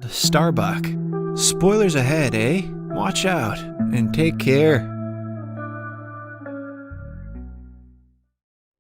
Starbuck. Spoilers ahead, eh? Watch out and take care.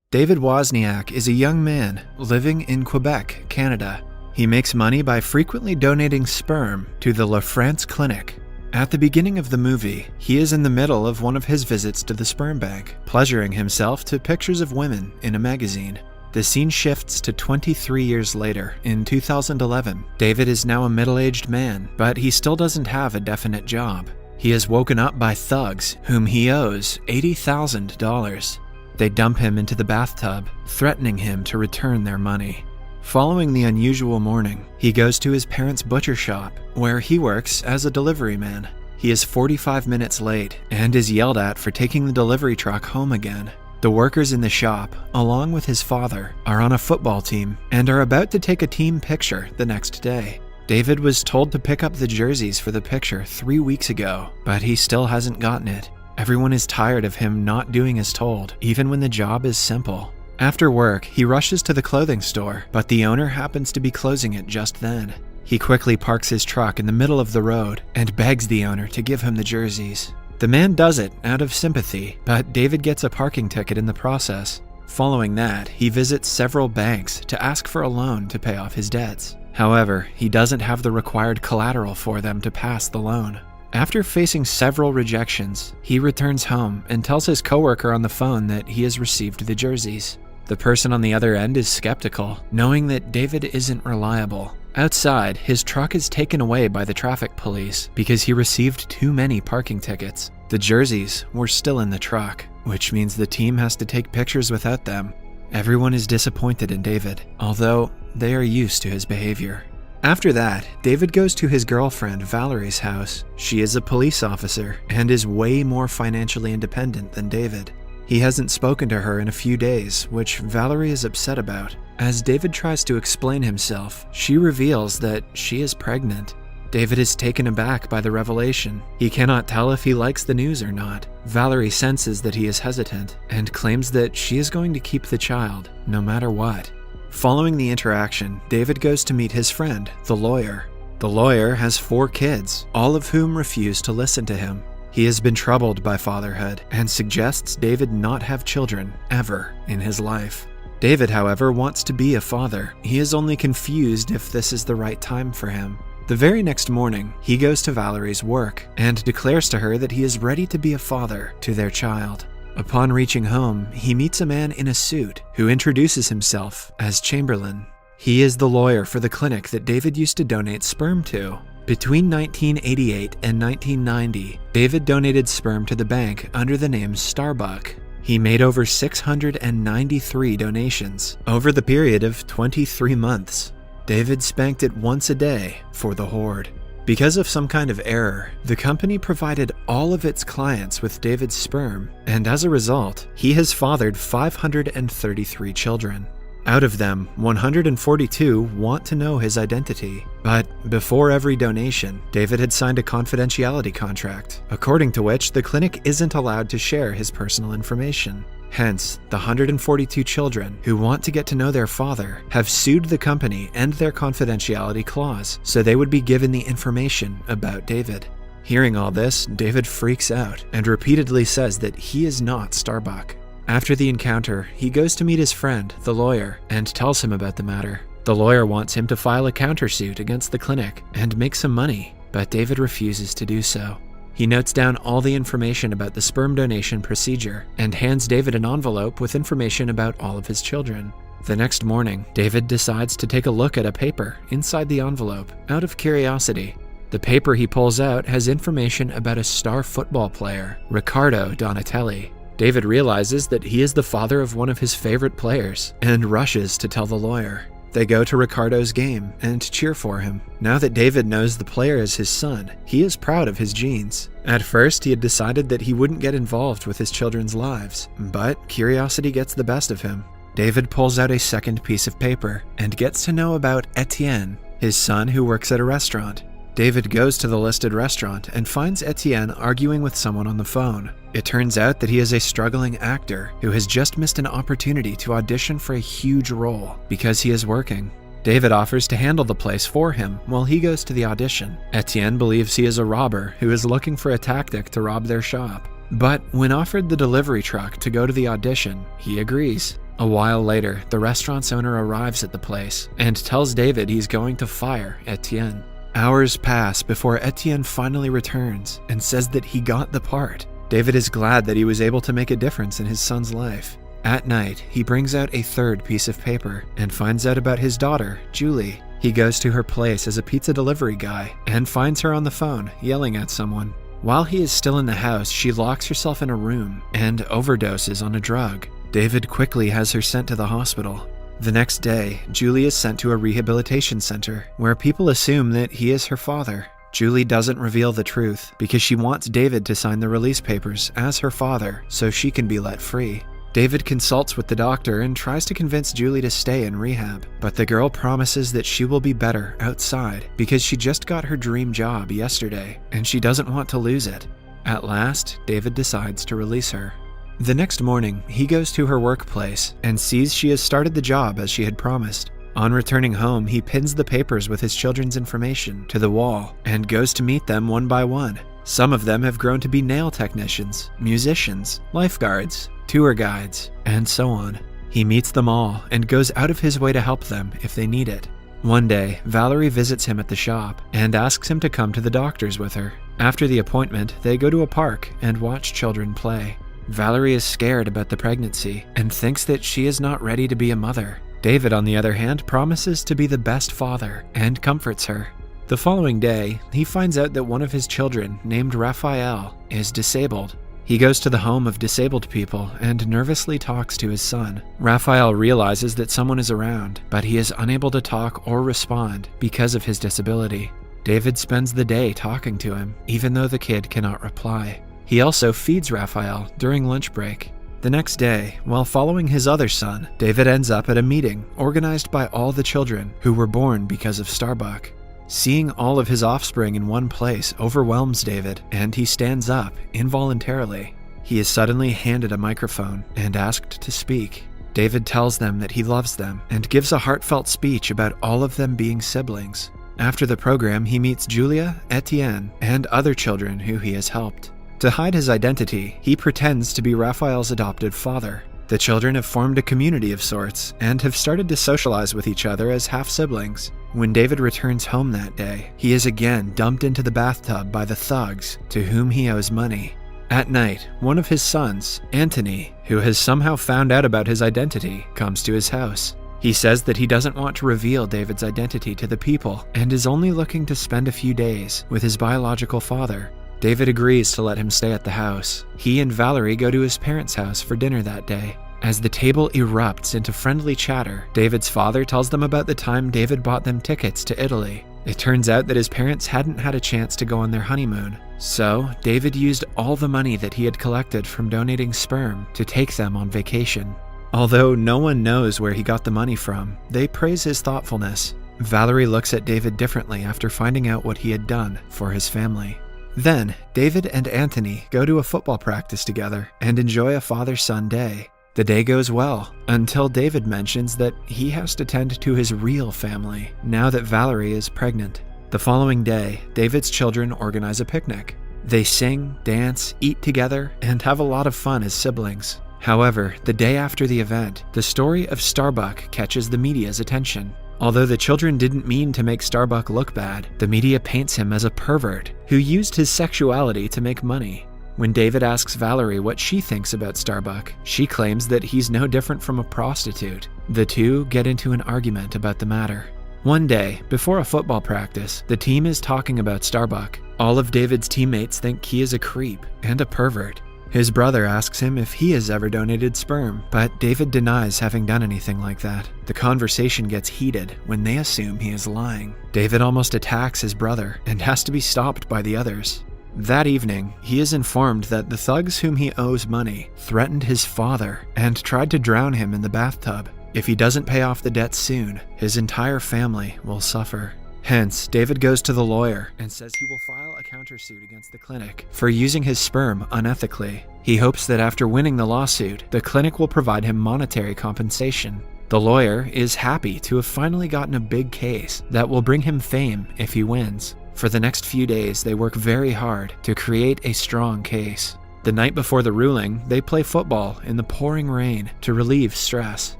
David Wozniak is a young man living in Quebec, Canada. He makes money by frequently donating sperm to the La France Clinic. At the beginning of the movie, he is in the middle of one of his visits to the sperm bank, pleasuring himself to pictures of women in a magazine. The scene shifts to 23 years later, in 2011. David is now a middle-aged man, but he still doesn't have a definite job. He is woken up by thugs, whom he owes $80,000. They dump him into the bathtub, threatening him to return their money. Following the unusual morning, he goes to his parents' butcher shop, where he works as a delivery man. He is 45 minutes late and is yelled at for taking the delivery truck home again. The workers in the shop, along with his father, are on a football team and are about to take a team picture the next day. David was told to pick up the jerseys for the picture 3 weeks ago, but he still hasn't gotten it. Everyone is tired of him not doing as told, even when the job is simple. After work, he rushes to the clothing store, but the owner happens to be closing it just then. He quickly parks his truck in the middle of the road and begs the owner to give him the jerseys. The man does it out of sympathy, but David gets a parking ticket in the process. Following that, he visits several banks to ask for a loan to pay off his debts. However, he doesn't have the required collateral for them to pass the loan. After facing several rejections, he returns home and tells his coworker on the phone that he has received the jerseys. The person on the other end is skeptical, knowing that David isn't reliable. Outside, his truck is taken away by the traffic police because he received too many parking tickets. The jerseys were still in the truck, which means the team has to take pictures without them. Everyone is disappointed in David, although they are used to his behavior. After that, David goes to his girlfriend Valerie's house. She is a police officer and is way more financially independent than David. He hasn't spoken to her in a few days, which Valerie is upset about. As David tries to explain himself, she reveals that she is pregnant. David is taken aback by the revelation. He cannot tell if he likes the news or not. Valerie senses that he is hesitant and claims that she is going to keep the child, no matter what. Following the interaction, David goes to meet his friend, the lawyer. The lawyer has 4 kids, all of whom refuse to listen to him. He has been troubled by fatherhood and suggests David not have children ever in his life. David, however, wants to be a father. He is only confused if this is the right time for him. The very next morning, he goes to Valerie's work and declares to her that he is ready to be a father to their child. Upon reaching home, he meets a man in a suit who introduces himself as Chamberlain. He is the lawyer for the clinic that David used to donate sperm to. Between 1988 and 1990, David donated sperm to the bank under the name Starbuck. He made over 693 donations over the period of 23 months. David spanked it once a day for the hoard. Because of some kind of error, the company provided all of its clients with David's sperm, and as a result, he has fathered 533 children. Out of them, 142 want to know his identity. But before every donation, David had signed a confidentiality contract, according to which the clinic isn't allowed to share his personal information. Hence, the 142 children who want to get to know their father have sued the company and their confidentiality clause so they would be given the information about David. Hearing all this, David freaks out and repeatedly says that he is not Starbuck. After the encounter, he goes to meet his friend, the lawyer, and tells him about the matter. The lawyer wants him to file a countersuit against the clinic and make some money, but David refuses to do so. He notes down all the information about the sperm donation procedure and hands David an envelope with information about all of his children. The next morning, David decides to take a look at a paper inside the envelope out of curiosity. The paper he pulls out has information about a star football player, Riccardo Donatelli. David realizes that he is the father of one of his favorite players and rushes to tell the lawyer. They go to Riccardo's game and cheer for him. Now that David knows the player is his son, he is proud of his genes. At first, he had decided that he wouldn't get involved with his children's lives, but curiosity gets the best of him. David pulls out a second piece of paper and gets to know about Etienne, his son who works at a restaurant. David goes to the listed restaurant and finds Etienne arguing with someone on the phone. It turns out that he is a struggling actor who has just missed an opportunity to audition for a huge role because he is working. David offers to handle the place for him while he goes to the audition. Etienne believes he is a robber who is looking for a tactic to rob their shop. But when offered the delivery truck to go to the audition, he agrees. A while later, the restaurant's owner arrives at the place and tells David he's going to fire Etienne. Hours pass before Etienne finally returns and says that he got the part. David is glad that he was able to make a difference in his son's life. At night, he brings out a third piece of paper and finds out about his daughter, Julie. He goes to her place as a pizza delivery guy and finds her on the phone, yelling at someone. While he is still in the house, she locks herself in a room and overdoses on a drug. David quickly has her sent to the hospital. The next day, Julie is sent to a rehabilitation center where people assume that he is her father. Julie doesn't reveal the truth because she wants David to sign the release papers as her father so she can be let free. David consults with the doctor and tries to convince Julie to stay in rehab, but the girl promises that she will be better outside because she just got her dream job yesterday and she doesn't want to lose it. At last, David decides to release her. The next morning, he goes to her workplace and sees she has started the job as she had promised. On returning home, he pins the papers with his children's information to the wall and goes to meet them one by one. Some of them have grown to be nail technicians, musicians, lifeguards, tour guides, and so on. He meets them all and goes out of his way to help them if they need it. One day, Valerie visits him at the shop and asks him to come to the doctor's with her. After the appointment, they go to a park and watch children play. Valerie is scared about the pregnancy and thinks that she is not ready to be a mother. David, on the other hand, promises to be the best father and comforts her. The following day, he finds out that one of his children, named Raphael, is disabled. He goes to the home of disabled people and nervously talks to his son. Raphael realizes that someone is around, but he is unable to talk or respond because of his disability. David spends the day talking to him, even though the kid cannot reply. He also feeds Raphael during lunch break. The next day, while following his other son, David ends up at a meeting organized by all the children who were born because of Starbuck. Seeing all of his offspring in one place overwhelms David, and he stands up involuntarily. He is suddenly handed a microphone and asked to speak. David tells them that he loves them and gives a heartfelt speech about all of them being siblings. After the program, he meets Julia, Etienne, and other children who he has helped. To hide his identity, he pretends to be Raphael's adopted father. The children have formed a community of sorts and have started to socialize with each other as half-siblings. When David returns home that day, he is again dumped into the bathtub by the thugs to whom he owes money. At night, one of his sons, Anthony, who has somehow found out about his identity, comes to his house. He says that he doesn't want to reveal David's identity to the people and is only looking to spend a few days with his biological father. David agrees to let him stay at the house. He and Valerie go to his parents' house for dinner that day. As the table erupts into friendly chatter, David's father tells them about the time David bought them tickets to Italy. It turns out that his parents hadn't had a chance to go on their honeymoon, so David used all the money that he had collected from donating sperm to take them on vacation. Although no one knows where he got the money from, they praise his thoughtfulness. Valerie looks at David differently after finding out what he had done for his family. Then, David and Anthony go to a football practice together and enjoy a father-son day. The day goes well, until David mentions that he has to tend to his real family now that Valerie is pregnant. The following day, David's children organize a picnic. They sing, dance, eat together, and have a lot of fun as siblings. However, the day after the event, the story of Starbuck catches the media's attention. Although the children didn't mean to make Starbuck look bad, the media paints him as a pervert who used his sexuality to make money. When David asks Valerie what she thinks about Starbuck, she claims that he's no different from a prostitute. The two get into an argument about the matter. One day, before a football practice, the team is talking about Starbuck. All of David's teammates think he is a creep and a pervert. His brother asks him if he has ever donated sperm, but David denies having done anything like that. The conversation gets heated when they assume he is lying. David almost attacks his brother and has to be stopped by the others. That evening, he is informed that the thugs whom he owes money threatened his father and tried to drown him in the bathtub. If he doesn't pay off the debt soon, his entire family will suffer. Hence, David goes to the lawyer and says he will file a countersuit against the clinic for using his sperm unethically. He hopes that after winning the lawsuit, the clinic will provide him monetary compensation. The lawyer is happy to have finally gotten a big case that will bring him fame if he wins. For the next few days, they work very hard to create a strong case. The night before the ruling, they play football in the pouring rain to relieve stress.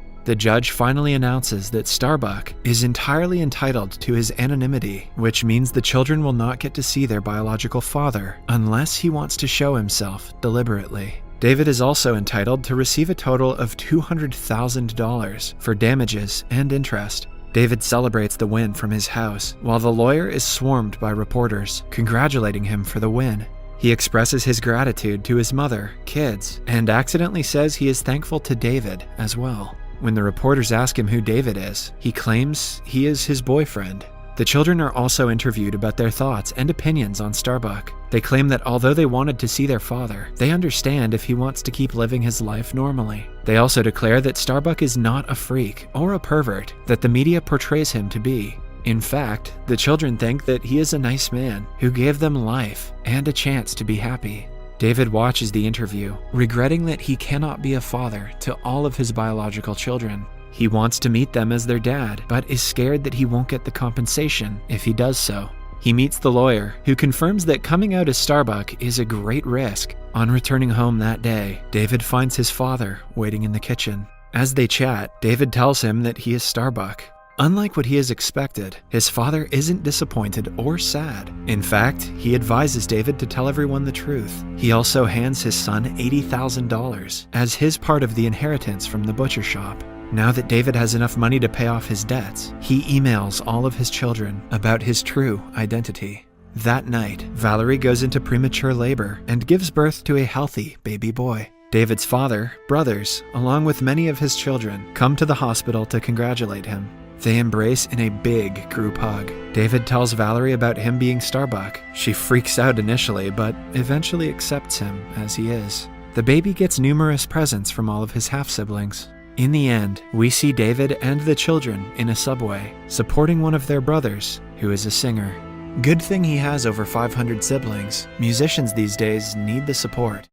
The judge finally announces that Starbuck is entirely entitled to his anonymity, which means the children will not get to see their biological father unless he wants to show himself deliberately. David is also entitled to receive a total of $200,000 for damages and interest. David celebrates the win from his house, while the lawyer is swarmed by reporters, congratulating him for the win. He expresses his gratitude to his mother, kids, and accidentally says he is thankful to David as well. When the reporters ask him who David is, he claims he is his boyfriend. The children are also interviewed about their thoughts and opinions on Starbuck. They claim that although they wanted to see their father, they understand if he wants to keep living his life normally. They also declare that Starbuck is not a freak or a pervert that the media portrays him to be. In fact, the children think that he is a nice man who gave them life and a chance to be happy. David watches the interview, regretting that he cannot be a father to all of his biological children. He wants to meet them as their dad, but is scared that he won't get the compensation if he does so. He meets the lawyer, who confirms that coming out as Starbuck is a great risk. On returning home that day, David finds his father waiting in the kitchen. As they chat, David tells him that he is Starbuck. Unlike what he has expected, his father isn't disappointed or sad. In fact, he advises David to tell everyone the truth. He also hands his son $80,000 as his part of the inheritance from the butcher shop. Now that David has enough money to pay off his debts, he emails all of his children about his true identity. That night, Valerie goes into premature labor and gives birth to a healthy baby boy. David's father, brothers, along with many of his children, come to the hospital to congratulate him. They embrace in a big group hug. David tells Valerie about him being Starbuck. She freaks out initially, but eventually accepts him as he is. The baby gets numerous presents from all of his half-siblings. In the end, we see David and the children in a subway, supporting one of their brothers, who is a singer. Good thing he has over 500 siblings. Musicians these days need the support.